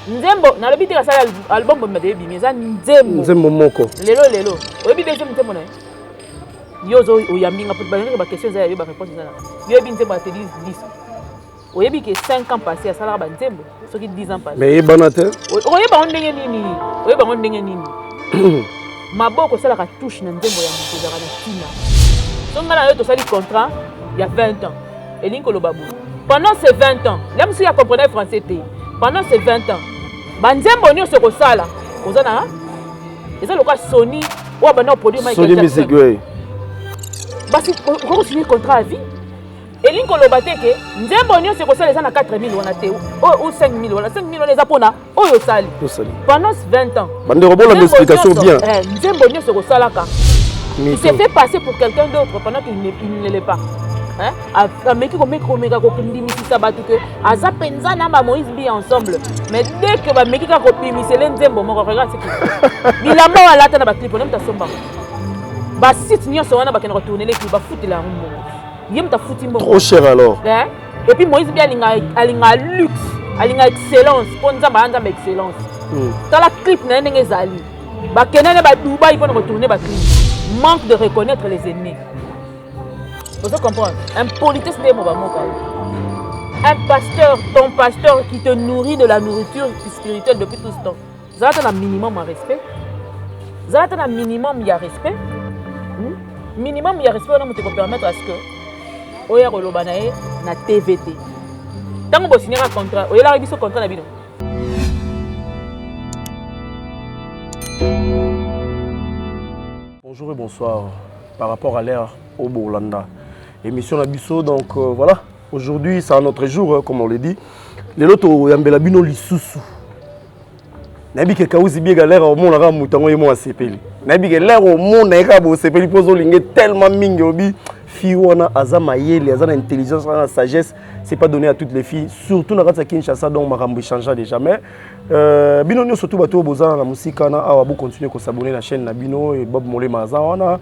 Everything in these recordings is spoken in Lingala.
Nzembo na lobi te ka sala album bomba de bimi za nzembo moko lelo oyebi deuxième nzembo na yozo oyambinga pour ba question za ba réponse za na yoyebi nzembo a te 10 oyebi que 5 ans passés à sala ba nzembo soki 10 ans passés mais yebana te oyeba ndenge nini maboko sala ka touche na nzembo ya moto za na tina songa na yo to sali contrat il y a 20 ans elinko lo babu pendant ces 20 ans même si ya comprenait français te pendant ces 20 ans banzembo nyonso kosala kozana eza lokwa Sony ou bana produit Michael Jackson basi ko signer contrat à vie elinko lo bateke nzembo nyonso kosala eza na 4000 wana te ou 5000 wana 5000 wana eza pona oyo sali pendant 20 ans bande robola l'explication bien nzembo nyonso kosala ka il s'est fait passer pour quelqu'un d'autre pendant qu'il ne l'est pas. Ameki komeka kopindimisisa batu ke aza penza na ba Moïse Bi ensemble mais dès que ba meki ka kopimisele nzembo moko regarde ce que bilamba wala ta na ba clip on ta somba ba site nyonso wana ba kena retourner les clips ba foutela ngo yem ta fouti moko trop cher alors et puis Moïse Bi alinga luxe alinga excellence pour nzamba anda excellence ta la clip na ndenge zali ba kenene ba Dubaï pour retourner ba clip manque de reconnaître les ennemis. Vous comprenez? Un politesse de un pasteur, ton pasteur qui te nourrit de la nourriture spirituelle depuis tout ce temps. Vous avez un minimum de respect. Vous avez un minimum de respect. Minimum de respect, on peut permettre à ce que Oya Rolobanae na TVT. Tant que vous signez un contrat, vous avez un contrat. Bonjour et bonsoir par rapport à l'ère au Bourlanda. Émission Nabiso, donc voilà, aujourd'hui c'est un autre jour, comme on l'a dit. Les lotos yambela bino lisusu. Nabi ke kauzi biega l'air au monde la mutango yemo asepeli. Nabi ke l'air au monde na ka bo sepeli pozo linge tellement mingi obi fi wana azama yele azana intelligence na sagesse, c'est pas donné à toutes les filles, surtout na ratsa Kinshasa donc makambo changea déjà mais bino nyo surtout bato bozana na musika na awa bo continuer ko s'abonner na chaîne na bino et Bob Molema wana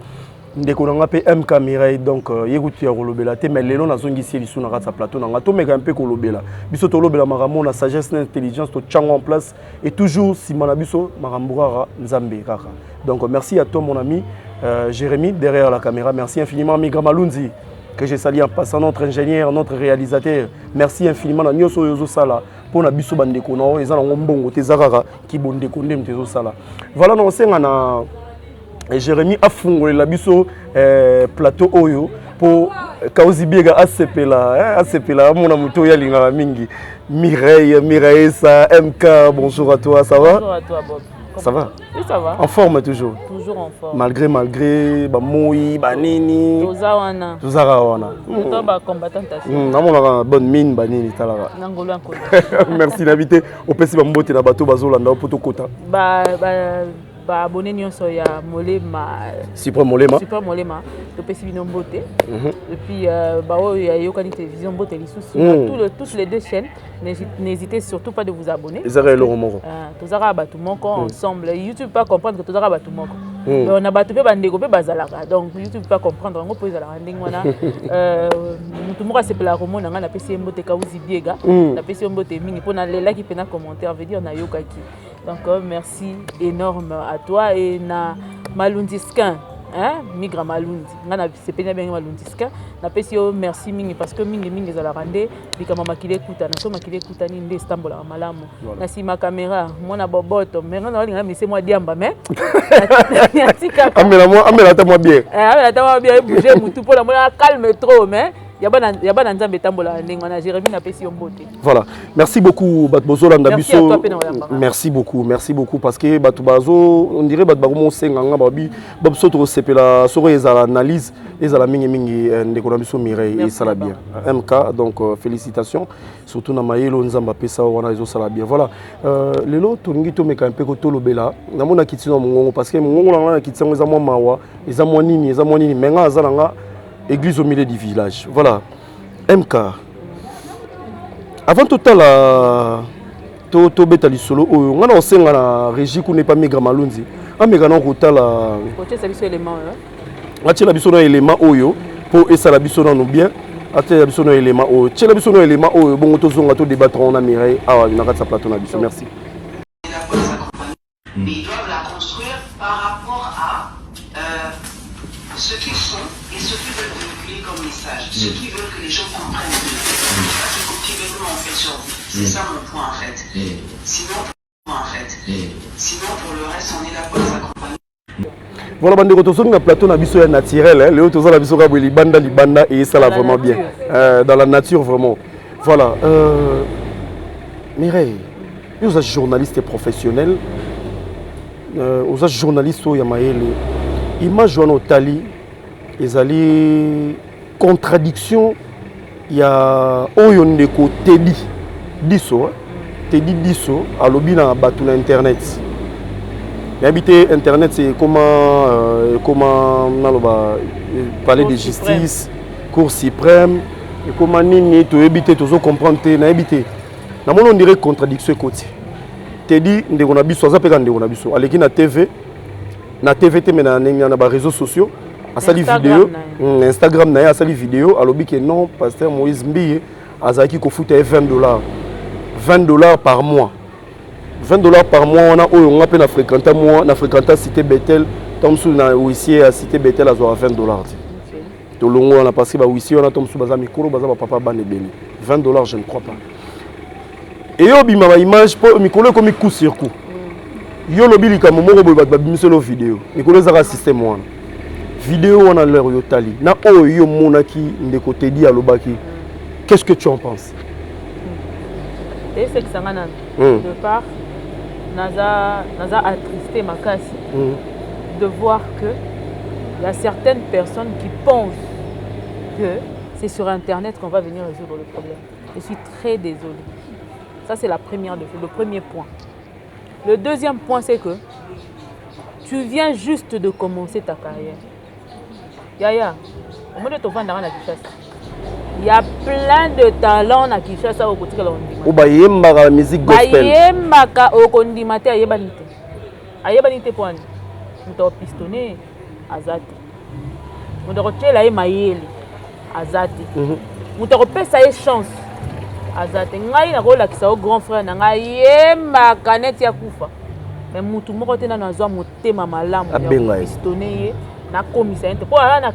ndeko na ngape MK Mireille donc yekuti ya kolobela te mais lelo nazongisi lisu na ratsa plateau na ngato meka un peu kolobela biso to lobela makambo na sagesse na intelligence to tchango en place et toujours si mana biso makambo nzambe kaka donc merci à toi mon ami Jérémy derrière la caméra, merci infiniment Migra Malunzi que j'ai sali en passant, notre ingénieur, notre réalisateur. Merci infiniment à Nyoso Yozo Sala pour na biso bandeko na o ezala ngombongo tezakaka ki bondeko ndem tezo sala. Voilà non senga na Jérémy afungole la biso plateau oyo pour kauzi biega ACP mona muto ya linga mingi. Mireille ça MK, bonjour à toi, ça va? Bonjour à toi Bob. Ça va? Oui, ça va. En forme toujours. Toujours en forme. Malgré ba moi, ba nini. Tozawana. Toi ba combattant ta. Na bonne mine ba nini talaka. Nangolo encore. Merci d'inviter au pesi ba mbote na bato bazolanda poto kota. Ba abonné nyonso ya Molema. Super Molema. To pesi bino mbote. Et puis ba o ya yokani télévision mbote lisusu. Toutes les deux chaînes. N'hésitez surtout pas de vous abonner. Tozara batu moko ensemble. YouTube pas comprendre que tozara batu moko. On a batu pe bandeko pe bazalaka. Donc YouTube pas comprendre ngo poza la ndenge wana. Mutu moko sepela romo na na pesi mbote kauzi biega. Na pesi mbote mingi pona lela ki pena commentaire veut dire na yokaki. Donc merci énorme à toi et na Malundiskin. Migra Malundi. Ngana sepenya bien Malundiskin. Na pesi yo merci mingi parce que mingi za la rande bikama makile kuta na so makile kuta ni nde Istanbul la malamu. Na si ma caméra mona boboto mais ngana linga mais c'est moi diamba mais. Amela ta moi bien. Amela ta moi bien bouger mutu pour la mona calme trop mais Yaba Nzambe tambola ndengwana Jérémy na pesi mbote. Voilà. Merci beaucoup Batbozo Landa Biso. Merci beaucoup parce que Batbazo on dirait Batbago senganga babi Babso to sepela soro ezala analyse ezala mingi ndeko na biso Mireille et ça la bien. MK donc félicitations surtout na mayelo Nzamba pesa wana ezo sala bien. Voilà. Lelo to ngi to meka un peu ko to lobela na mona kitino mongongo parce que mongongo na kitino eza mwa mawa eza mwa nini menga azalanga église au milieu du village. Voilà. MK. Avant tout la to betali solo oyo ngana osenga na régie ku ne pas Migra Malunzi. Amega na kotala. Côté ça biso élément Atie la biso na élément oyo pour esa la biso na no bien. Atie la biso na élément oyo. Tie la biso na élément oyo bongo to zonga to débattre on a Mireille awa na katsa plateau na biso. Merci. mais ils doivent la construire par rapport à ce qu'ils sont et ce qu'ils veulent véhiculer comme message, ce qu'ils veulent que les gens comprennent d'eux. Pas du copier-coller en fait sur vous. C'est ça mon point en fait. Sinon pour le reste, on est là pour les accompagner. Voilà, bande de sur le plateau, on a naturel. Les autres, on a besoin de libanda et ça là vraiment bien. Dans la nature, vraiment. Voilà. Mireille, vous êtes journaliste professionnel. Vous êtes journaliste au Yamaele. Image au Tali, ils allaient contradiction. Il y a Oyondeko Teddy Disso. Teddy Disso, à l'objet dans Internet. Habiter Internet, c'est comment parler de justice, Cour suprême, et comment nini tu habiter, tu comprendre, habiter. On dirait contradiction côté. Teddy, on a biso, ça peut qu'on a biso. Allez na TV, na TV mais na réseaux sociaux, à sa vidéo, Instagram na ya sa vidéo, à l'objet que non, pasteur Moïse Mbiye, azaki ko foute $20. $20 par mois. $20 par mois, on a peine à fréquenter la cité Bethel. Tom sous na ici à cité Bethel à $20. Tout le monde on a passé ici on a tom sous baza micro baza papa bane béni. $20 je ne crois pas. Et yo bima ma image pour micro comme coup sur coup. Yo lobi lika momo bo ba bimiselo vidéo. Micro za système wana. Vidéo on a leur yo tali. Na o yo monaki ndeko Teddy alobaki. Qu'est-ce que tu en penses? Et c'est que ça m'a de part Naza attristé Makasi de voir que il y a certaines personnes qui pensent que c'est sur Internet qu'on va venir résoudre le problème. Je suis très désolée. Ça, c'est le premier point. Le deuxième point, c'est que tu viens juste de commencer ta carrière. Yaya, au moment de te vendre dans la Kinshasa, il y a plein de talents à Kinshasa au côté de l'Ondima. Ou la musique gospel. Bayemaka au Kondimate ayebanite. Ayebanite pour nous. Nous avons pistonné Azati. Nous avons retiré Mayele Azati. Nous avons fait ça chance. Azati. Ngai na rola kisa au grand frère na ngai yemaka net ya kufa. Mais mutu moko te na nazwa motema malamu ya pistonné na commissaire pour ana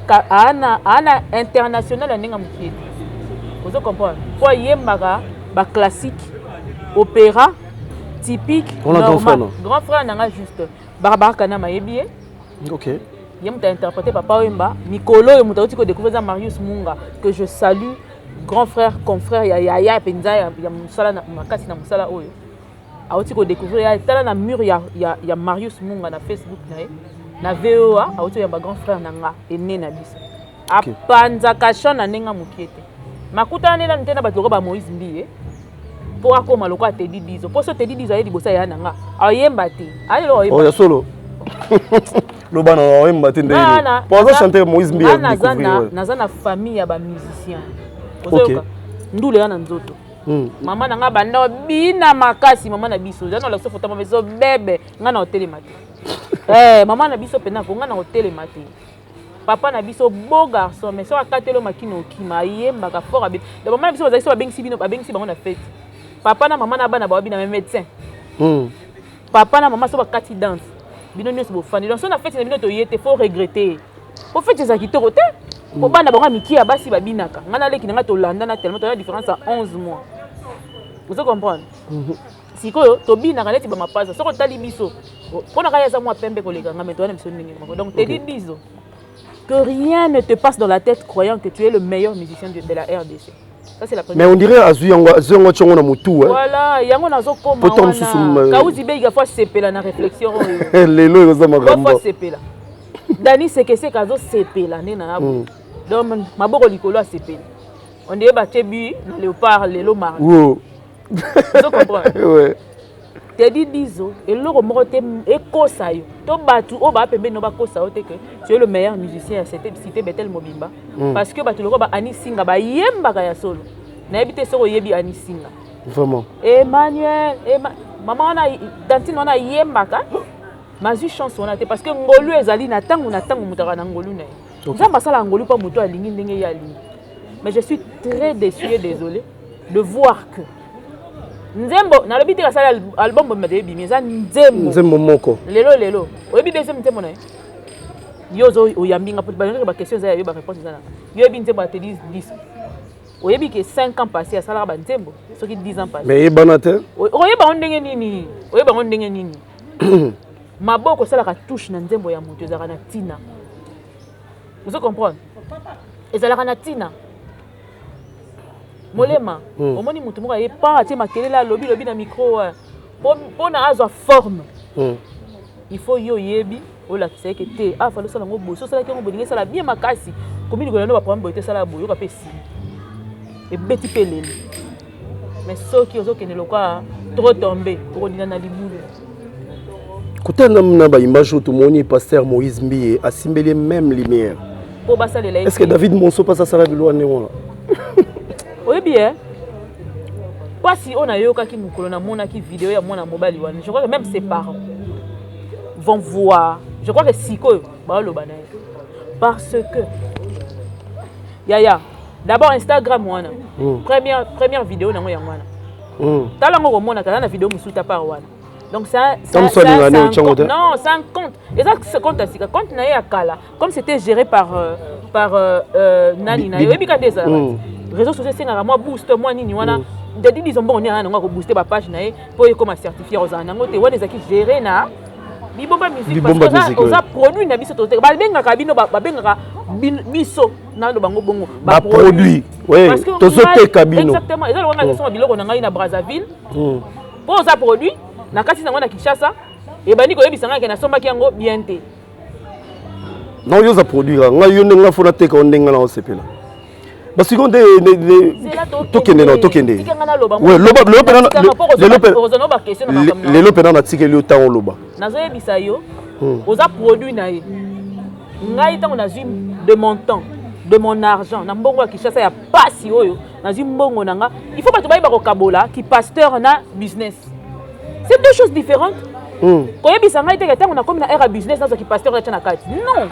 international ndinga mukiri. Vous comprenez? Pour yemaka ba classique, opéra, typique, normal. Grand frère n'a juste Barbara Kanama Yebié. Ok. Il a interprété Papa Wemba. Nicolo et Moutauti qui découvert Marius Munga que je salue. Grand frère, confrère, Yaya Penza, il y a Moussala Makasi na Moussala Oyo. A aussi ko découvrir il y a na mur il y a Marius Munga na Facebook na VOA, a aussi il y a grand frère nanga ene na biso. A panza kashon na nenga mukiete. Makuta nela ntena batoko ba Moïse Mbiye. Pour akoma lokwa Teddy Dizo. Pour so Teddy Dizo ayi libosa ya nanga. Ayemba te. Ayi lo oyemba. Oh ya solo. Lo bana oyemba te ndeni. Pour ça chanter Moïse Mbiye découvrir. Nazana famille ya ba musicien. Ozoka. Ndule yana nzoto. Mama nanga banda bina makasi mama na biso. Jana la so foto mama beso bébé ngana hôtel mati. Mama na biso pena ko ngana hôtel mati. Papa na biso beau garçon mais so akatelo makino kima yemba ka fort abi. Le maman na biso bazali so babengisi bino babengisi bango na fête. Papa na maman na bana ba bina médecin. Papa na maman so bakati danse. Bino nyonso bo fani. Donc so na fête na bino to yete faut regretter. Au fait ça qui te rote. Pour bana bango miki ya basi babinaka. Ngana leki nga to landa na tellement to la différence à 11 mois. Vous comprenez? Sikoyo to binaka neti ba mapasa. Soko tali biso. Pona kaya za mwa pembe koleka nga meto na biso ndenge moko. Donc Teddy Dizo. Que rien ne te passe dans la tête croyant que tu es le meilleur musicien de la RDC. Ça c'est la première. Mais on dirait Azuyangwa Chongo na mutu. Voilà, yango nazo koma. Kauzi be igafwa sepela na réflexion. Lelo yoza makambo. Fois sepela. Dani sekese kazo sepela nena na. Donc maboko likolo a sepela. On dirait ba tebi na léopard lelo mar. Wow. Vous comprenez? Ouais. Teddy Dizo et le remonte et kosa yo to batu o ba pembe no ba kosa o te que tu es le meilleur musicien à cette cité Bethel Mobimba parce que batu loko ba Ani Singa ba yemba ka ya solo na ebité soko yebi Ani Singa vraiment Emmanuel maman on a dantine on a yemba ka mazu chance on a te parce que ngolu ezali na tango mutaka na ngolu na nzamba sala ngolu pa muto alingi ndenge ya lingi mais je suis très déçu et désolé de voir que Nzembo na lobi te kasala album bomba de bimi za nzembo moko lelo oyebi deuxième nzembo na yozo oyambinga pour ba question za yo ba réponse za na yoyebi nzembo a te 10 oyebi que 5 ans passés asala ba nzembo soki 10 ans passés mais banate oyeba ondenge nini maboko sala ka touche na nzembo ya moto ezala na tina vous comprenez ezala na tina molema omoni mutu moko ye pa atie makelela lobi na micro pona azwa forme il faut yo yebi olakisa eke te afalo sala ngo boso sala ke ngo bolingi sala bien makasi komini ko na ba problème boite sala boyo ka pesi e beti pelele mais soki ozokende lokwa trop tombé okodina na libulu kotana na ba image to moni pasteur Moïse Mbiye asimbeli même lumière pour basalela est-ce que David Monso passe à sala bilwa néon oui bien si on a eu qui nous colonna mona qui vidéo ya mona mobile wana je crois que même ses parents vont voir je crois que siko ba lo bana parce que yaya d'abord Instagram wana première vidéo na ngoya wana tala ngo mona kana na vidéo musuta par wana donc ça non c'est un compte exact ce compte asika compte na ya kala comme c'était géré par nani na yebi ka des réseaux sociaux c'est moi boost moi nini wana de disons bon on est on va booster ba page na pour comme certifier aux anango te wana ezaki gérer na bibomba musique parce que oza produit na biso tote ba benga ka bino ba benga biso na lo bango bongo ba produit oui tozote kabino exactement ezalo wana kesoma biloko na ngai na Brazzaville pour oza produit na kasi na ngona Kinshasa e bani ko yebisanga ke na sombaki yango bien te non yo za produire nga yo ndenga fona teka ondenga na osepela parce qu'on tokende ouais loba na tikeli otango loba nazo yebisa yo oza produit na ye ngai tango na zim de mon temps de mon argent na mbongo ya Kinshasa ya pasi oyo na zim mbongo nanga il faut pas te bayiba ko kabola ki pasteur na business c'est deux choses différentes ko yebisa ngai te tango na komi na era business na zo ki pasteur na kati non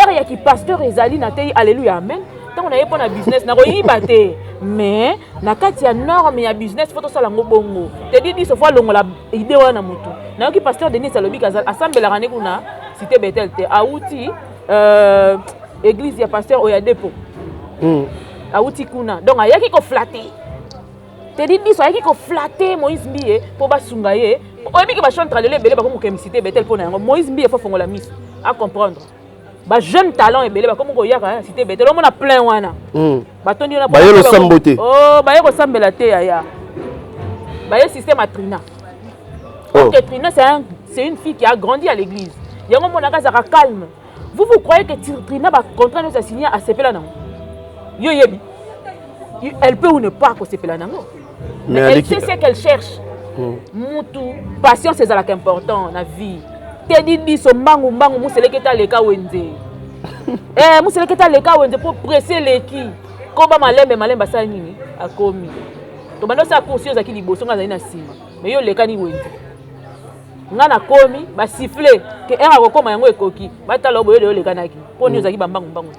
era ya ki pasteur ezali na te alléluia amen. Tant on a pas de business, na koyiba te mais na kati ya norme ya business faut sala ngo bongo te dit ce fois longo la idée wana mutu na ki pasteur Denis Alobi kazal assemble la rane kuna cité Bethel te auti église ya pasteur oya depo auti kuna donc ayaki ko flatter te dit so ayaki ko flatter Moïse Mbiye pour basunga ye oyebi ke ba chantre lele belé ba ko mo cité Bethel pona yango Moïse Mbiye faut fongola miss à comprendre ba jeune talent ebele ba comme ko yaka cité Bethel on a plein wana ba tondi na ba yelo sambote ba yeko sambela te ya ba yé système à Trina ok Trina c'est une fille qui a grandi à l'église yango mona ka zaka calme vous croyez que Trina ba contrat nous a signé à sepela nango yo yebi elle peut ou ne pas ko sepela nango mais elle sait ce qu'elle cherche mutu patience c'est ça important na vie te dit so mbangu museleketa leka wenze museleketa leka wenze pour presser leki ko ba malembe sa nini akomi to bando sa conscience aki liboso nga zali na sima mais yo leka ni wenze nga na komi ba siffler ke era ko koma yango ekoki batala boyo yo leka naki poni ozaki ba mbangu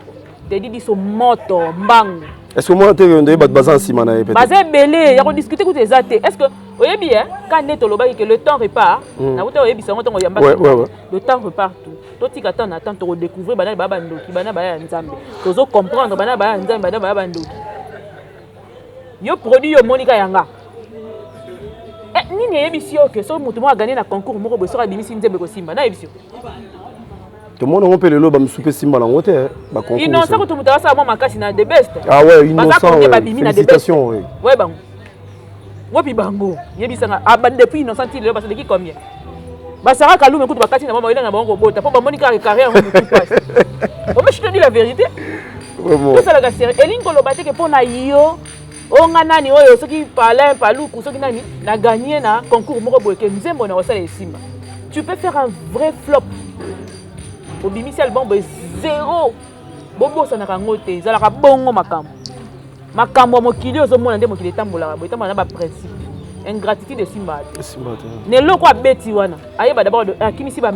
te dit so moto mbangu est-ce que moi te ndé bat bazan sima na peut-être bazé belé ya ko discuter ko ezate est-ce que oyebi quand neto lobaki que le temps repart na uta oyebi sango tongo yamba le temps repart tout totika temps attend to redécouvrir bana baba ndoki bana baya nzambe tozo comprendre bana baya nzambe bana baya ndoki yo produit yo monika yanga nini yebi si que so mutu mo a gagné na concours moko bo sora bimisi nzembe ko simba na yebi si tout le monde on peut le loba msupe simba na ngote ba concours innocent ko tumuta sa mo makasi na the best ah ouais innocent félicitations oui ouais bango wopi bango yebisanga depuis innocent il le parce que combien basara kalume kutu bakati na mama ile na bango bota po bamoni ka carrière mu tout passe bon mais je te dis la vérité tout ça la série elingo lobate ke pona yo onga nani oyo soki palin paluku soki nani na gagner na concours moko boyeke nzembo na osala esimba tu peux faire un vrai flop obimisi album bo zéro bobo sana kangote zala ka bongo makambo mokili ozomona nde mokili tambola bo tambola na ba principe ingratitude de simba ne loko abeti wana ayeba d'abord akimisi ba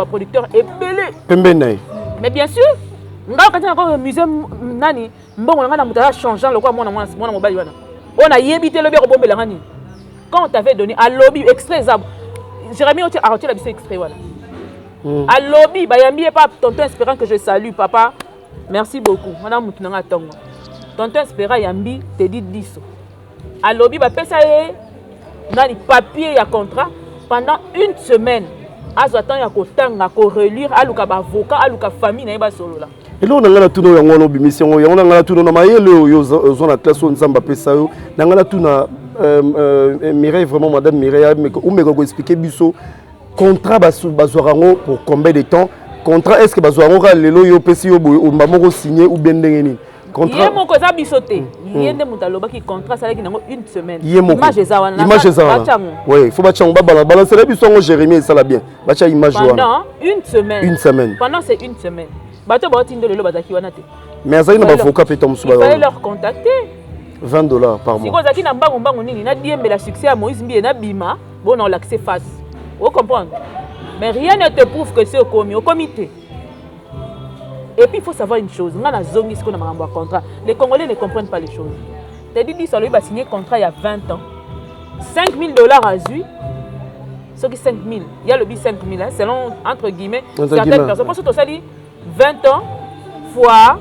producteur ebele pembene mais bien sûr ngao kati na ko musée nani mbongo nga na mutala changer loko mwana mobali wana ona yebite lobe ko bombela ngani quand on t'avait donné à lobby extrait ça Jérémy a retiré la extrait voilà à lobby bayambi pas tonton espérant que je salue papa merci beaucoup madame mutunanga tongo tonton espérant yambi te dit 10 à lobby ba pesa dans les papiers ya contrat pendant une semaine azoatan ya kotanga ko relire aluka ba avocat aluka famille na ba solo là et là on a tout no yango no bimission on a tout no mayele yo zona classe on nzamba pesa yo nangala tout na Mireille vraiment madame Mireille mais ou me go expliquer biso contrat bazorango pour combien de temps contrat est-ce que bazorango lelo yo pesi yo mbamoko signé ou bien ndengeni contrat yé moko za bisoté yé nde mutaloba ki contrat ça qui nango une semaine image ezawana oui faut ba tchango ba balancer la biso ngo Jérémy ça la bien ba tcha image wana pendant une semaine pendant c'est une semaine bato ba tindo lelo bazaki wana te mais azali na avocat pe tom suba il fallait leur contacter $20 par mois si ko zaki na mbango nini na diembe la succès à Moïse Mbie na bima bon on l'accès face vous comprenez mais rien ne te prouve que c'est au comité. Et puis il faut savoir une chose, on a zongi ce qu'on a un contrat. Les Congolais ne comprennent pas les choses. T'as dit ça lui va signer contrat il y a 20 ans. $5,000 à Zui. Ce qui 5,000. Il y a le bi 5,000 hein, selon entre guillemets certaines personnes. Parce que tu as dit 20 ans fois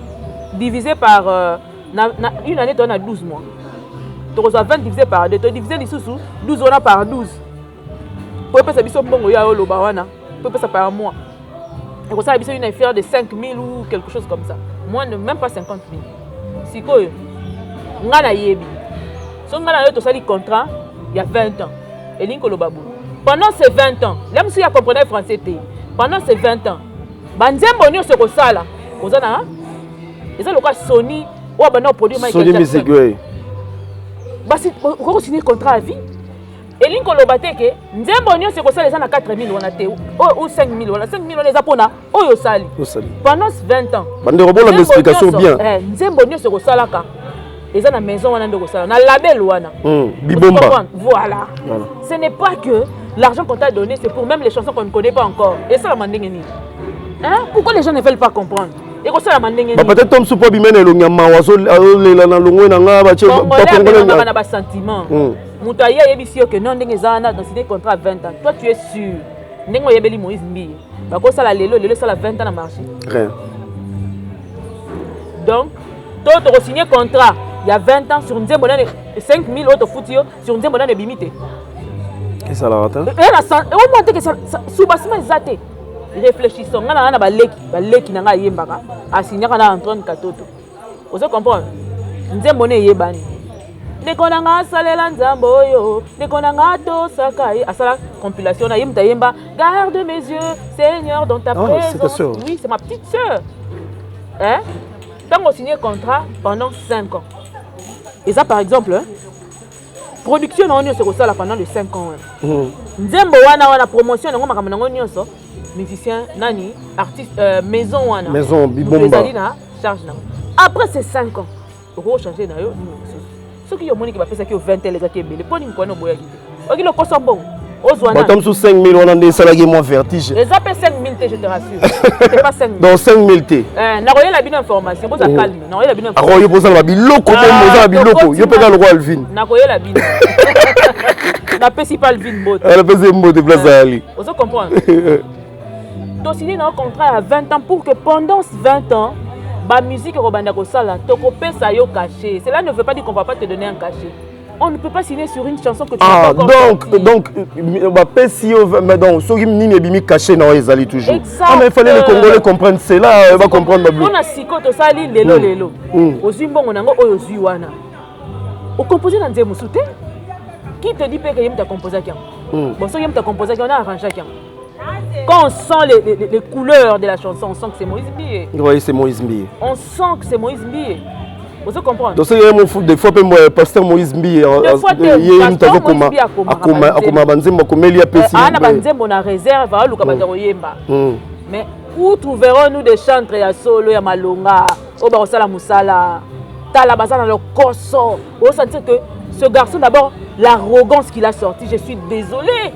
divisé par une année tu as 12 mois. Tu reçois 20 divisé par 2, tu divisé les sous 12 on a par 12. Pour passer biso bongo ya lo bawana. Pour passer par mois. Et pour ça, il y a une affaire de 5,000 ou quelque chose comme ça. Moins de même pas 50,000. Si quoi, on a yebi. Si on a eu le contrat, il y a 20 ans. Et l'inko babou. Pendant ces 20 ans, même si vous comprenez français, pendant ces 20 ans, banzem bonio se kosala. Vous avez un? Ils ont le cas Sony ou abandon produit Michael Jackson. Basi, vous signer contrat à vie. Et l'inko lo bateke, nzembo nyo se kosala les 4,000 wana te ou 5,000 wana 5,000 wana ezapona oyo sali. Pendant 20 ans. Bande robona l'explication bien. Nzembo nyo se kosala ka. Eza na maison wana ndoko sala na label wana. Bibomba. Voilà. Ce n'est pas que l'argent qu'on t'a donné c'est pour même les chansons qu'on ne connaît pas encore. Et ça la mandenge ni. Hein? Pourquoi les gens ne veulent pas comprendre? Et comme ça la mandenge ni. Peut-être Tom Soupo bimene lo nyama wazo lela na longwe na nga ba che pas congolais na ba sentiment. Moutaïa yebisio que non ndenge zana dans signé contrat 20 ans. Toi tu es sûr. Ndengo yebeli Moïse Mbie. Ba ko sala lelo ça la 20 ans na marché. Rien. Donc toi tu as signé contrat il y a 20 ans sur une zembona 5,000 autres foutio sur une zembona de bimité. Qu'est-ce ça la rata? Et la san au moins que ça sous-bassement exacté. Réfléchissons ngana na baleki na nga yembaka asignaka na Antoine Katoto. Vous comprenez? Nzembona yebani. Nekonanga salela nzambo oyo, nekonanga to sakai asala compilation na yemta yemba, garde mes yeux, Seigneur dans ta présence. Oui, c'est ma petite sœur. Hein? Tant qu'on signé contrat pendant 5 ans. Et ça par exemple, hein? Production na onyo se ça pendant les 5 ans. Nzembo wana promotion ngo makambo ngo nyonso, musicien nani, artiste maison wana. Maison bibomba. Charge na. Après ces 5 ans, on changer na yo. Ce qui est monique va faire que 20 les gars belé pour une kono boya gité. OK le cost bon. Ozwana. Comme sous 5,000 on a des salariés moins vertige. Les appels 5,000 T je te rassure. C'est pas 5,000. Donc 5,000 T. Na roya la bien information, vous ça calme. Na roya la bien information. Roya pour ça la biloko bon za biloko. Yo pega le roi Alvin. Na roya la bien. Na pesi pas Alvin bot. Elle pesi mot de place à Ali. Vous comprenez? Donc signé un contrat à 20 ans pour que pendant 20 ans la musique robanda kosala tokopesa yo cachet. Cela ne veut pas dire qu'on va pas te donner un cachet. On ne peut pas signer sur une chanson que tu n'as pas encore donc bah pesi mais donc so nini ebimi caché na ezali toujours. Ah mais il fallait les Congolais comprendre cela, va comprendre bablo. On a siko to sali lelo. Ozimbongo nango oyo zui wana. O composer na nzembo soute. Qui te dit que yem ta composer kiam? Bon so yem ta composer kiam on a arrangé kiam. Quand on sent les couleurs de la chanson, on sent que c'est Moïse Mbie. Oui, c'est Moïse Mbie. On sent que c'est Moïse Mbie. Vous comprenez? Donc, c'est mon fou, des fois, le pasteur Moïse Mbie. Des fois, il y a une taille comme Banzembo, comme Elia Pessi. Ah, Banzembo, on a réserve, mais où trouverons-nous des chantres à solo, à Malonga, au Barosala Moussala, Talabaza dans le corso? Vous sentez que ce garçon, d'abord, l'arrogance qu'il a sorti, je suis désolé.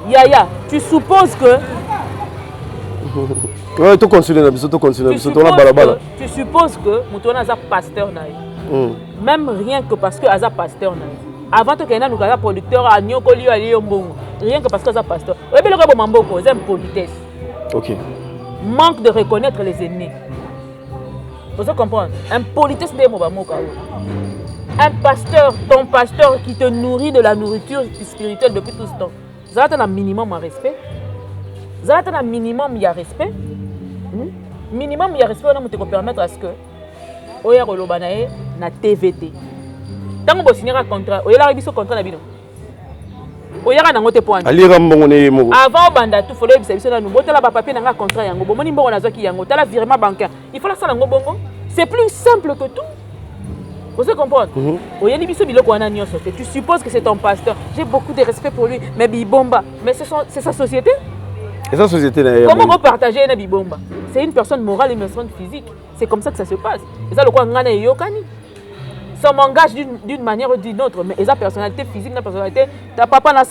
Yaya, tu supposes que... Oui, tu continues, tu supposes que Moutouana est pasteur. Même rien que parce que Aza pasteur. avant que nous avons producteur à Nyokoli à Lyombongo. Rien que parce que ça pasteur. Et bien le rebo mamboko, c'est impolitesse. Ok. Manque de reconnaître les ennemis. Vous comprenez? Impolitesse de Mobamoka. Un pasteur, ton pasteur qui te nourrit de la nourriture spirituelle depuis tout ce temps. Vous avez un minimum de respect. Vous avez un minimum de respect. Minimum de respect, on peut permettre à ce que Oya Rolobanae na TVT. Tant que vous signez un contrat, Oya la révision contrat na bino. Oya na ngote point. Alira mbongone mo. Avant banda tout faut le service na nous. Botela ba papier na contrat yango. Bomoni mbongo na zoki yango. Tala virement bancaire. Il faut la sala ngo bongo. C'est plus simple que tout. Vous comprenez? Tu supposes que c'est ton pasteur. J'ai beaucoup de respect pour lui. Mais Bibomba, mais c'est sa société. Et sa société comment on partage un Bibomba? C'est une personne morale et une personne physique. C'est comme ça que ça se passe. Et ça, le quoi, ça m'engage d'une manière ou d'une autre. Mais sa personnalité physique, la personnalité, ta papa na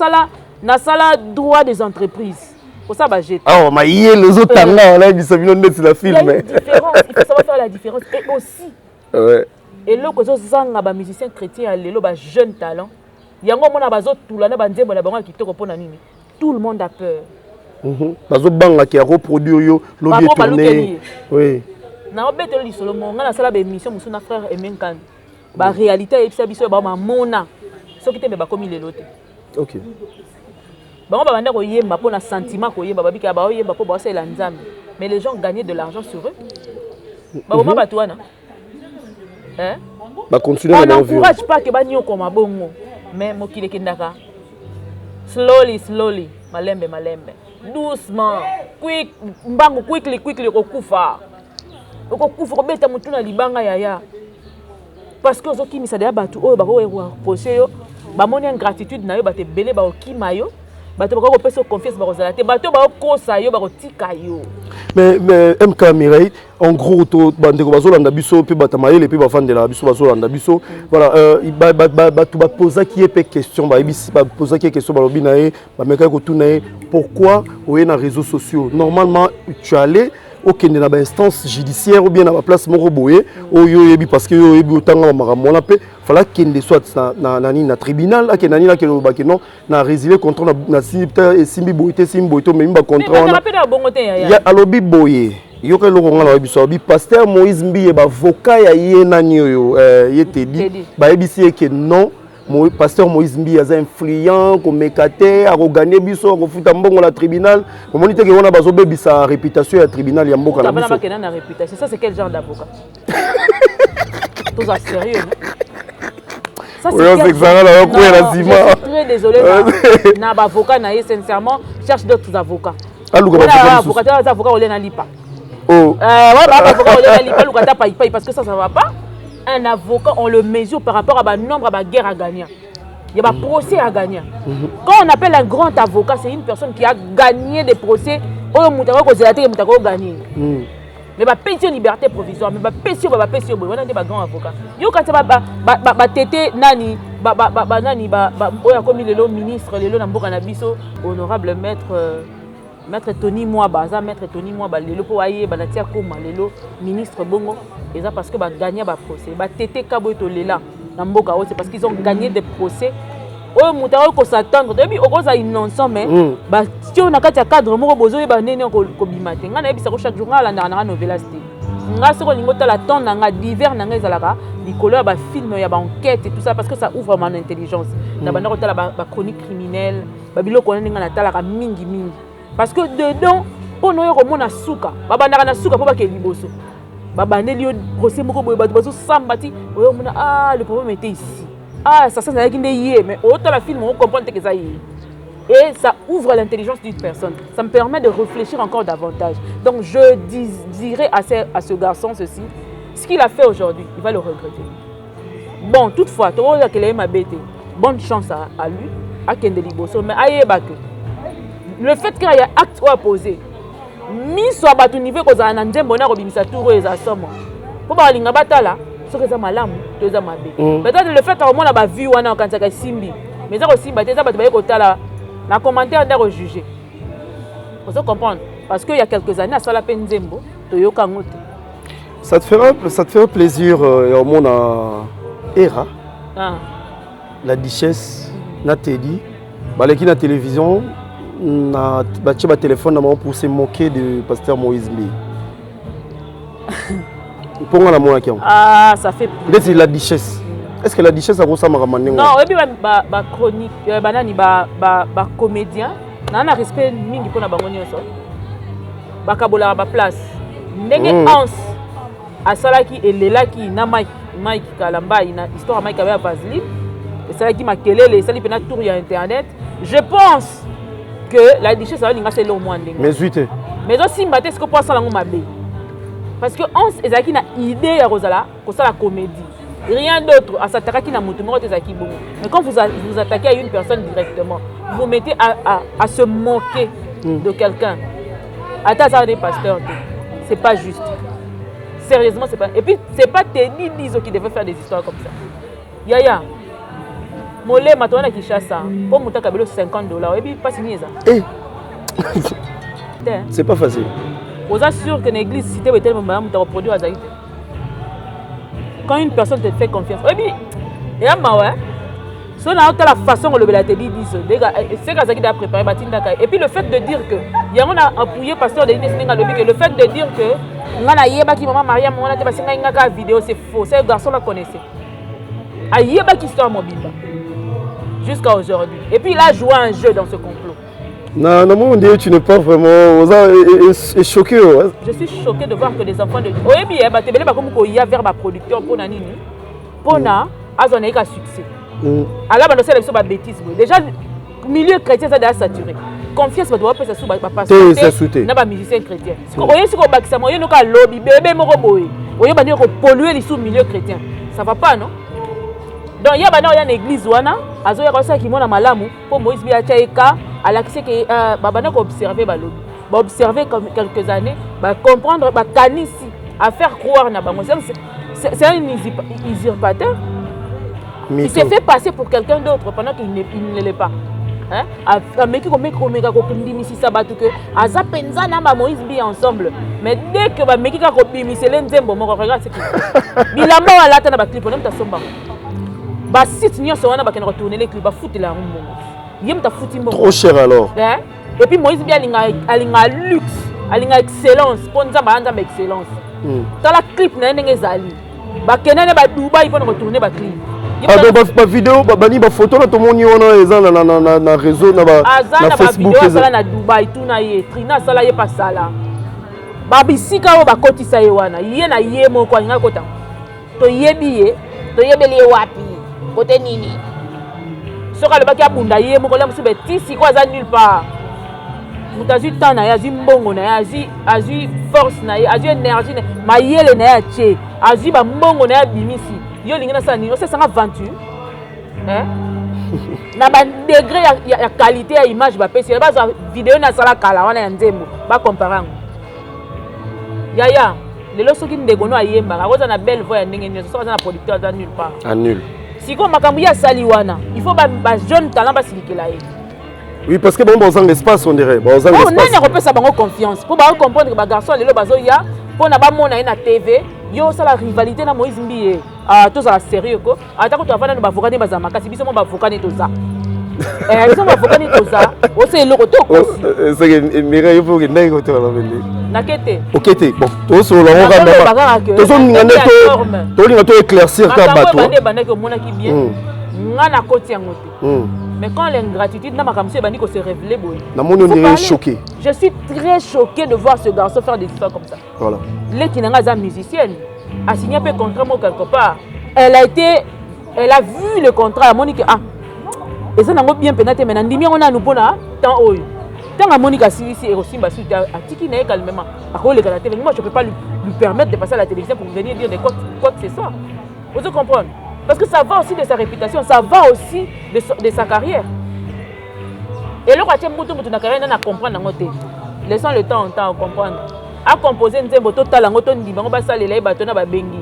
sala droit des entreprises. Pour ça, j'ai. Ah, mais il y a les autres là, là, ils sont venus sur la film. Il y a une différence. Il faut savoir faire la différence. Et aussi. Ouais. Et là, quand on a des musiciens chrétiens, des jeunes talents, il y a tout le monde a peur. Bazo banga qui a reproduit yo lobby tourné. Oui. Na obeto li solo mo ngana sala be mission musuna frère Emenkan. Ba réalité e bisa biso ba mona. Soki te be ba komi lelo te. OK. Ba ba banda ko yemba pona sentiment ko yemba ba bika ba yemba po ba sala nzambe. Mais les gens gagnaient de l'argent sur eux. Ba boma ba tuana. Hein? Bah continuer on n'encourage pas que banyo comme bongo, mais mokile kindaka. Slowly, malembe, doucement, quickly okufa. Okufa ko beta mutuna libanga yaya. Parce que zo kimi sadaya batu oyo ba ko poser yo, ba moni ingratitude na yo ba te belé ba okima yo. Bato ba ko pesa confiance ba ko zalate, bato ba ko sa yo ba ko tika yo. Mais MK Mireille, en gros, tout bande ko bazolanda biso pe batamaye pe bafandela biso bazolanda biso. Voilà, tu vas poser qui est question, ba poser qui est question ba lobi na e, ba meka ko tuna e, pourquoi oye na réseaux sociaux. Normalement, tu allais aucune na instance judiciaire ou bien na place moko boye oyo yebi parce que yo yebi otanga makambo na pe fallait kende soit na tribunal a kenani la kelo ba non na résilier contre na sipta et simbi boité même ba contrat ya alobi boye yo ke lo ngala biso bi pasteur Moïse Mbiye ba avocat ya ye nani yo yete di ba yebisi ke non pasteur Moïse Mbiye a influent comme mécaté a gagner biso ko futa mbongo la tribunal ko monite ke wana bazo bebisa réputation ya tribunal ya mboka na biso na réputation ça c'est quel genre d'avocat tous à sérieux ça c'est très désolé na avocat na sincèrement cherche d'autres avocats avocat on na lipa oh avocat on na lipa lukata paye parce que ça va pas. Un avocat, on le mesure par rapport à nombre de guerres à gagner. Il y a un procès à gagner. Quand on appelle un grand avocat, c'est une personne qui a gagné des procès. Mais pas pension liberté provisoire, mais pas pension, on a des grands avocats. Yo quand ça tété nani, comme le ministre, le namboka na biso, honorable maître Tony Mwaba, lelo po aye banatia koma lelo ministre bongo et ça parce que ba gagner ba procès ba tété kaboto lela na mboka c'est parce qu'ils ont gagné des procès o mutaro ko s'attendre depuis okoza innocent mais ba si on a katia cadre moko bozo ba nene ko bimate ngana ebisa ko chaque jour ngala na novela sti nga soko lingota la temps nga divers nga ezalaka likolo ya ba film ya ba enquête et tout ça parce que ça ouvre mon intelligence na banda ko tala ba chronique criminelle ba biloko nga na tala ka mingi parce que dedans, pour nous, on a souka. Babana na souka pour pas qu'il liboso. Babane liyo procès moko boye bato sambati. Ah le problème était ici. Ah ça n'a rien de mais autant la film on comprend que ça y est. Et ça ouvre l'intelligence d'une personne. Ça me permet de réfléchir encore davantage. Donc je dirais à ce garçon ceci. Ce qu'il a fait aujourd'hui, il va le regretter. Bon, toutefois, bonne chance à lui, à Kende Liboso, mais aïe bake. Le fait qu'il y a acte à poser, mis sur le niveau que ça n'a pas robimisa tout et ça somme. Pour pas linga batala, ce que ça malam, deux ça mabé. Peut-être le fait qu'on a vu on a quand ça simbi, mais ça aussi bah ça battre côté là, na commentaire d'être jugé. Faut comprendre parce qu'il y a quelques années à ça la peine zembo, toyoka ngote. Ça te fera plaisir au monde à Era. la duchesse na Teddy baleki na télévision na batie ba téléphone na pour se moquer de pasteur Moïse Mbi. Pour la moi ah ça fait c'est la duchesse. Est-ce que la duchesse a ressemblé à Mamanengo? Non, et puis ba chronique banani ba comédien na respect mingi pona bango nyonso. Ba kabola ba place. Ndenge Hans asalaki elelaki na Mike Kalamba ina histoire Mike avec Vaseline. Esalaki makelele, esali pena tour ya internet. Je pense que la duchesse va linga c'est le moins ndenge. Mais aussi maté ce que pour ça lango mabe. Parce que Hans ezaki na idée ya Rosala ko ça la comédie. Rien d'autre à s'attaquer na mutu moko ezaki bon. Mais quand vous attaquez à une personne directement, vous mettez à se moquer de quelqu'un. Attends ça des pasteurs, c'est pas juste. Sérieusement, c'est pas. Et puis c'est pas Teddy Dizo qui devait faire des histoires comme ça. Yaya. Molé matona qui chasse ça. Pour monter kabelo $50 et puis pas signé ça. C'est pas facile. Vous êtes sûr que l'église cité est tellement tu reproduit à Zaïd. Quand une personne te fait confiance. Et puis et à ma c'est la façon dont le Teddy dit c'est que ça a préparé et puis le fait de dire que il y a on a appuyé pasteur de que le fait de dire que ngana yeba ki maman Maria mona te basinga ngaka vidéo c'est faux. C'est garçon la connaissait. Ayeba qui histoire mobile jusqu'à aujourd'hui. Et puis il a joué un jeu dans ce complot. Non, mon Dieu, tu n'es pas vraiment choqué. Ouais. Je suis choqué de voir que des enfants de Dieu. Oui, bien, tu es comme il y a vers ma producteur pour Nani. Pour na, ils ont eu un succès. Alors, c'est une bêtise. Déjà, le milieu chrétien, ça a saturé. Confiance, tu dois passer sur ma pasteur. Tu n'as pas musicien chrétien. Si tu as un lobby, bébé, mon robot, tu as polluer le milieu chrétien. Ça ne va pas, non? Donc, il y a une église, il y a un qui m'a malamu pour Moïse Biachaïka. Alors que bah observer bah observer comme quelques années bah comprendre bah canisi à faire croire na bango c'est un usurpateur. Il s'est fait passer pour quelqu'un d'autre pendant qu'il ne l'est pas. Hein mais qui comme ndimisi sabatu que aza penza na ba Moïse bi ensemble mais dès que ba meki ka ko bimisi le nzembo moko regarde c'est bilamba wala ta na ba clip on ta somba ba site nyonso wana ba ken retourner les clips ba foutre la mbongo. Trop cher alors. Et puis Moïse bien alinga luxe, alinga excellence, pour nous avoir excellence. Dans la clip na ndenge zali. Ba kenene ba Dubaï pour retourner ba clip. Ba vidéo ba bani ba photo na to moni ona eza na réseau na ba na Facebook eza na Dubaï tout na ye trina sala ye pas sala. Ba bisika o ba kotisa ye wana. Ye na ye moko alinga kota. To yebi to yebeli wapi. Kote nini? Soka le baki abunda ye moko la musu betisi ko aza nulle part. Mutazi tana ya zimbongo na ya azi force na ya azi énergie na mayele na ya che azi ba mbongo na ya bimisi yo lingina sa ni c'est ça aventure hein na ba degré ya qualité ya image ba pesi ba vidéo na sala kala wana ya nzembo ba comparer yaya lelo soki ndeko no ayemba akoza na belle voix ya ndenge nyo soka na producteur aza nulle part à nul. Si comme makambo ya saliwana il faut ba jeune talent ba silikela ye. Oui parce que bon dans l'espace on dirait bon dans l'espace. On a repère ça bango confiance pour ba comprendre que ba garçon lelo bazo ya pour na ba mona na TV yo ça la rivalité na Moïse Mbiye ah tout ça sérieux ko atako to avana ba avocat ba zamaka si biso mo ba avocat to za biso mo avocat to za o se loko to ko c'est que mira il faut que ndai ko to la vende nakete okete bon to so la ngamba to so ngane to linga to éclaircir ka bato ba bande ko mona ki bien ngana koti yangote mais quand l'ingratitude n'a pas bandi ko se révéler boy on est choqué. Je suis très choqué de voir ce garçon faire des histoires comme ça. Voilà. Les Kinanga musicienne a signé un contrat quelque part. Elle a vu le contrat à Monique ah et ça n'a pas bien pénétré mais ndimi on a nous pona tant oyo. Tant à Monique ici et aussi bah sur à tiki na calmement. À cause de la télé moi je peux pas lui permettre de passer à la télévision pour venir dire de quoi que c'est ça. Vous comprenez? Parce que ça va aussi de sa réputation, ça va aussi de sa carrière. Et le roi Tchembutu na carrière na comprendre ngote. Laissons le temps à comprendre. À composer nzembo total ngoto ndimba ba salela bato na ba bengi.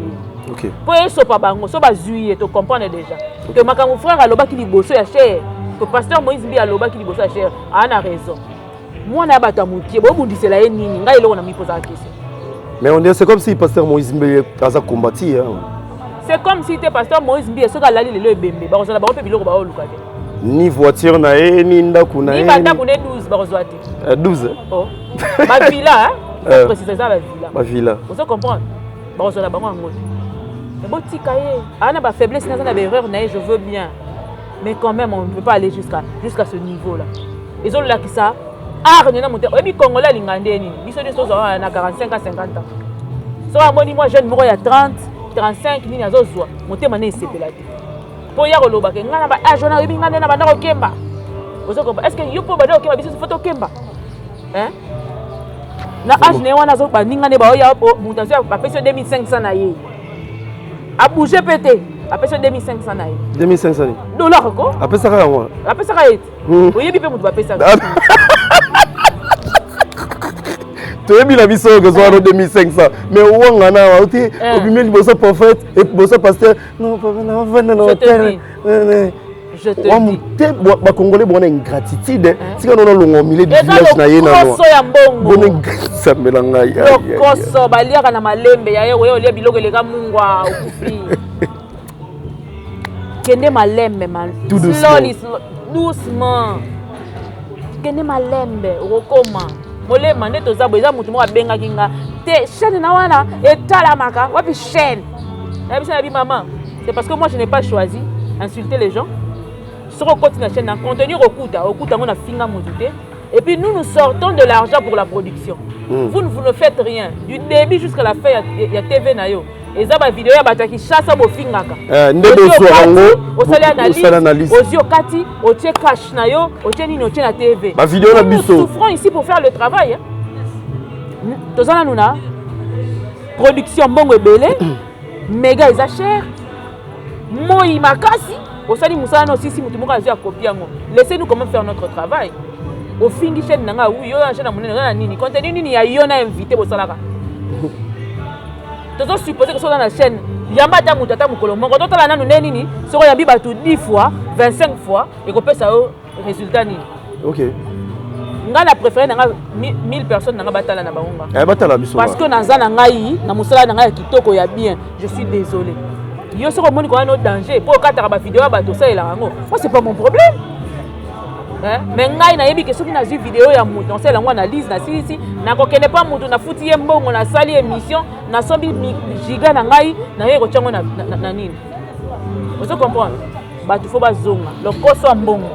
OK. Po eso pa bango so ba zuiye to comprendre déjà. Que makango frère aloba ki liboso ya cher. Que pasteur Moïse Mbiye aloba ki liboso ya cher. Ana raison. Moi na bato mutie bo bundisela ye nini ngai eloko na mi posa la question. Mais on dit c'est comme si pasteur Moïse Mbiye a combattu hein. c'est comme si t'es pasteur Moïse Mbi et ce gars là il est bébé ba kozala ba pe biloko ba oluka te ni voiture na e ni ndaku na e ni bataku ne 12 ba kozwa te 12 oh ba villa hein préciser ça ba villa vous comprendre ba kozala bango ngote mais botika ye ana ba faiblesse na ba erreur na je veux bien mais quand même on ne peut pas aller jusqu'à ce niveau là ils ont là qui ça art na monter et puis congolais lingande ni biso de sozo na 45 à 50 ans so amoni moi jeune moko ya 30 35 nini azozwa motema na esepela te po ya koloba ke ngana ba age na yebi ngana na banda ko kemba ozoko est-ce que yo po banda ko kemba biso photo kemba hein na age ne wana zo ba ninga ne ba ya mutation ba pese 2500 na ye a bouger pété a pese 2500 na ye 2500 dollar ko a pese ka moi a pese ka yet oyebi pe mutu ba pese tu la biso que soit 2500 mais où on a auté au premier bosso prophète et bosso pasteur non non je te dis ba congolais bon ingratitude si on a longo milieu de village na yena no bon ça melanga ya koso baliaka na malembe ya yewe olia biloko leka mungwa okufi kende malembe man slowly doucement kende malembe okoma molema nde tozabo eza mutu moko abengaki nga te chaîne na wana etalamaka wapi chaîne nayebisa na bi maman c'est parce que moi je n'ai pas choisi insulter les gens soko koti na chaîne na contenu okuta ngo na finga mutu te et puis nous sortons de l'argent pour la production vous ne faites rien du début jusqu'à la fin ya TV na yo eza ba vidéo ya bataki chassa bo fingaka nde bozwa ngo osali analyse ozio kati otie cash na yo otie nini otie na TV ba vidéo na biso nous souffrons ici pour faire le travail tozana nuna production bongo ebele méga eza cher moi makasi osali musala no sisi mutu moko azia copie yango laissez-nous comment faire notre travail au fingi chaîne nanga oui yo na chaîne na monene na nini contenu nini ya yo na invité bosalaka tozo supposer que soit dans la chaîne yamba ta mutu ata mukolo moko totala nanu ne nini soko yambi batu 10 fois 25 fois et ko pesa yo résultat nini OK nga na préféré nanga 1000 personnes nanga batala na bangonga batala biso parce que naza na ngai na musala na ngai kitoko ya bien je suis désolé yo soko moni ko na danger pour kataka ba vidéo ba to ça ela ngo moi c'est pas mon problème mais ngai na yebi que soki na zu vidéo ya mutu on sait la analyse na sisi na ko kene pas mutu na futi ye mbongo na sali émission na sombi giga na ngai na ye ko tchango na nini vous comprenez ba tu faut bazonga le koso mbongo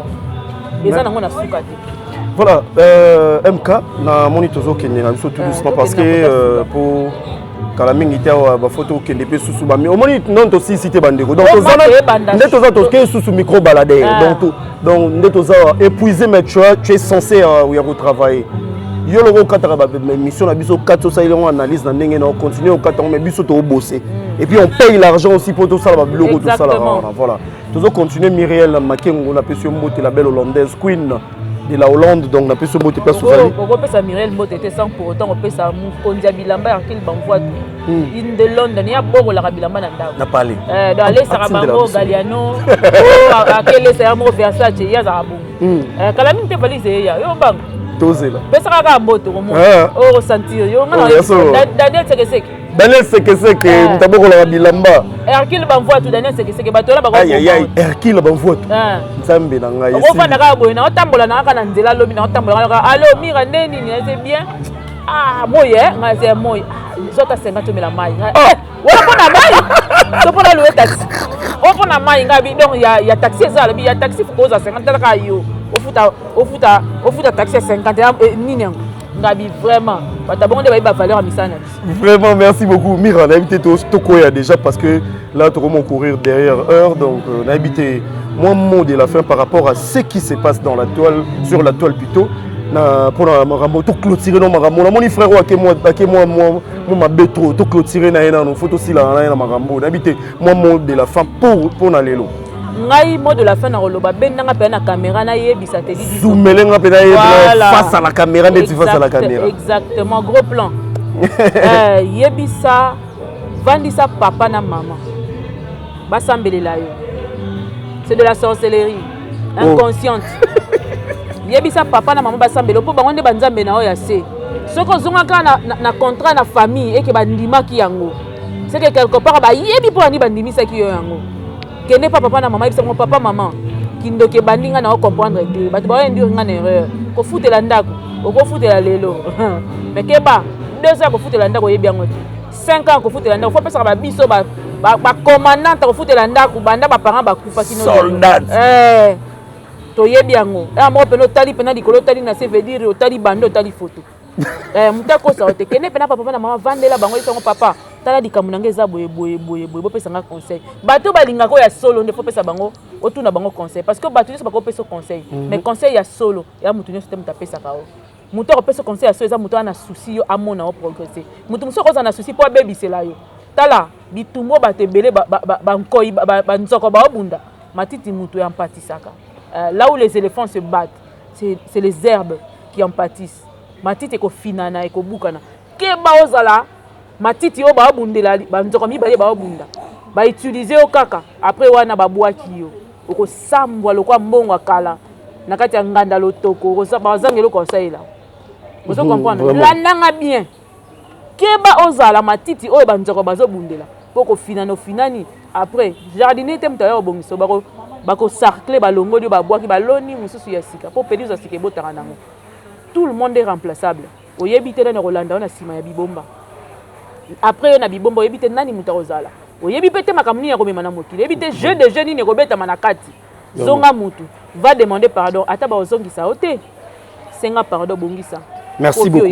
eza nango na suka te voilà MK na monitozo kene na biso tout doucement parce que pour kala mingi te ba photo kende pe susu ba mais au moins non to si cité bandeko donc nde toza to ke susu micro balader donc nde toza épuisé mais tu es censé ya retravailler yo logo katara ba mission na biso kato ça il on analyse na ndenge na continuer au kato mais biso to bosser et puis on paye l'argent aussi pour tout ça ba biloko tout ça là voilà tozo continuer Myriel Makengo na peso mbote la belle hollandaise queen de la Hollande donc na peso mbote place Suzali on peut ça Myriel mbote était sans pour autant on peut ça Mukondia Bilamba ya qu'il banvoie in de Londres ya bobo la Bilamba na ndako na parler dans les Sarabango Galliano akele ça mo Versace ya za bongo kala mine te valise ya yo bang tozela pesa ka mbote ko mo o sentir yo ngana Daniel Daniel Sekeseke mtaboko la Bilamba Hercule banvoie tout Daniel Sekeseke batola ba ko Hercule banvoie tout nzambe na ngai ici ofanda ka boye na otambola na kana nzela lobi na otambola ka allo mira neni ni c'est bien moye nga c'est moye zota 50 000 mai wala pona mai to pona lo taxi o pona mai nga bi donc ya taxi ça bi ya taxi faut za 50 ka yo ofuta taxi 50 nini ngabi vraiment batabonde ba valeur misana vraiment merci beaucoup Mira na invité Tokoya déjà parce que là tu vas courir derrière heure donc on a habité moi mot de la fin par rapport à ce qui se passe dans la toile sur la toile plutôt na pour marambo to clôturer non marambo na moni frère ke moi ma betro to clôturer na ena no photo si la na marambo na habité moi mot de la fin pour na lelo ngai mot de la fin na roloba benanga pe na caméra na yebisa te di zoomelenga pe na face à la caméra mais face à la caméra exactement gros plan yebisa vandisa papa na maman basambelela yo c'est de la sorcellerie inconsciente yebisa papa na maman basambela po bango nde banzambe na oya se soko zonga ka na contrat na famille et que bandimaki yango c'est que quelque part ba yebi po ani bandimisa ki yo yango kende pas papa na maman ibisa mon papa maman kindoke bandinga na comprendre que bato ba ndio ngana erreur ko futela ndako ko futela lelo mais ke ba 2 ans ko futela ndako yebi yango 5 ans ko futela ndako faut pesa ba biso ba commandant ko futela ndako banda ba parents ba kufa kino soldat to yebi yango mo peno tali pena likolo tali na se veut dire tali bando tali photo mutako sa te kene pena papa na maman vandela bango isango papa tala likambo nanga eza boye bo pesa nga conseil bato balinga ko ya solo nde faut pesa bango otuna bango conseil parce que bato nyonso bako pesa conseil mais conseil ya solo ya mutu nyonso te mutu apesa kao mutu akopesa conseil ya solo eza mutu ana souci yo amona o progresser mutu mosusu akoza na souci po abebisela yo tala bitumbo bato ebele bankoi banzoko baobunda matiti mutu ya empatisaka là où les éléphants se battent c'est les herbes qui empatissent matiti ko finana ko bukana ke ba ozala matiti o ba bundela banzoko mibale ba bunda ba utiliser o kaka après wana ba bwaki yo oko sambwa lokwa mbongo akala na kati ya nganda lotoko ko sa bazangelo conseil là vous comprendre la nanga bien ke ba ozala matiti o banzoko bazo bundela poko finana finani après jardinier te mutayo bongiso bako sarcler balongoli ba bwaki baloni mususu ya sika po pedi za sika botaka nango. Tout le monde est remplaçable. Au yébité na Rolanda on a sima ya bibomba. Après on a bibomba yébité nani mutarozala. Au yébité makamuni ya komema na mokili. Yébité jeu de jeunes ni robeta manakati. Zonga mutu va demander pardon ataba ozongisa ote. Senga pardon bongisa. Merci beaucoup.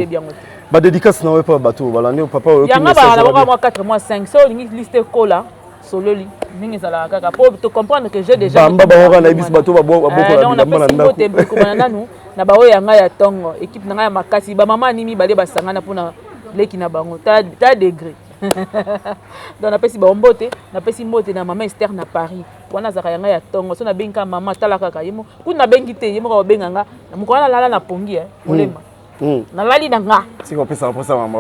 Ba dédicace na pas bateau balande papa o ki message. Ya ngaba moi 4 mois 5 so lingi liste kola sololi. Ningi sala kaka pour te comprendre que jeu de jeunes. Bamba ba na bis bateau ba boko la bamba na ndako. Nanu na bawo yanga ya tongo équipe nanga ya makasi ba mama nimi bale basangana pona leki na bango ta degré donc na pesi ba mbote na pesi mbote na mama Esther na Paris wana zaka yanga ya tongo so na benga mama tala kaka yemo kuna bengi te yemo ka benga na mukwana lala na pongi molema na lali na nga si ko pesa pour ça mama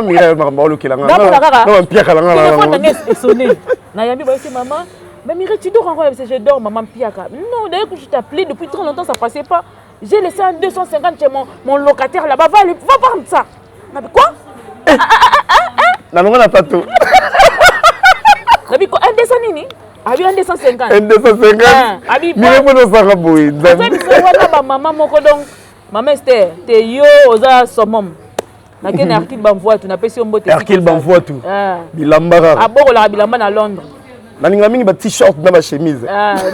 mira mama lokela nga na mpia kala nga na na sonné na yambi ba se mama. Mais Mireille, tu dors encore, je dors, maman Piaka. Non, d'ailleurs que je t'appelais depuis très longtemps, ça passait pas. J'ai laissé un 250 chez mon locataire là-bas. Va prendre ça. Mais quoi? Non, on n'a pas tout. Mais quoi? Un 200 nini? Abi un 250. Un 250. Abi Mireille, on nous a raboué. Maman, mon codon. Maman Esther, t'es yo, oza somom. Na ken Arkil Banvoa, tu n'as pas si on botte. Arkil Banvoa tout. Bilambara. Aboro la Bilamba à Londres. Naninga mingi ba t-shirt na ba chemise.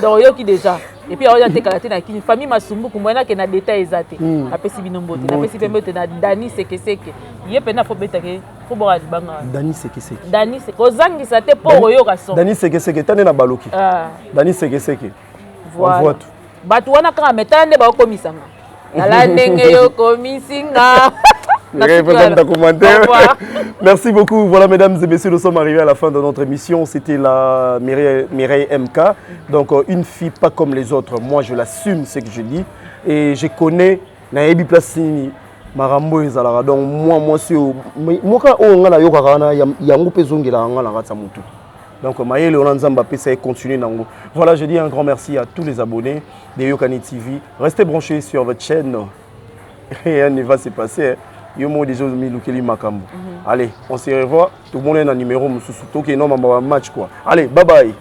Donc yo ki déjà. Et puis on a été kalaté na kini famille masumbu kumwana ke na détail ezate. Na pesi binombote, na pesi pembote na Dani seke. Ye pena fo beta ke fo bora dibanga. Dani seke. Dani seke. Ozangi sa te po yo ka son. Dani seke tane na baloki. Dani seke. Voilà. Batu wana ka metande ba komisanga. Nala ndenge yo komisinga. Merci beaucoup. Voilà, mesdames et messieurs, nous sommes arrivés à la fin de notre émission. C'était la Mireille MK. Donc, une fille pas comme les autres. Moi, je l'assume, ce que je dis. Et je connais Naebi Plasini, Marambo et Zalara. Donc, moi, quand on a la Yokarana, il y a un peu de Ratsamutu. Donc, Maël Olanzamba PCA continue. Voilà, je dis un grand merci à tous les abonnés de Yokani TV. Restez branchés sur votre chaîne. Rien ne va se passer. Allez, on se revoit. Tout le monde est dans le numéro. Match quoi. Allez, bye bye.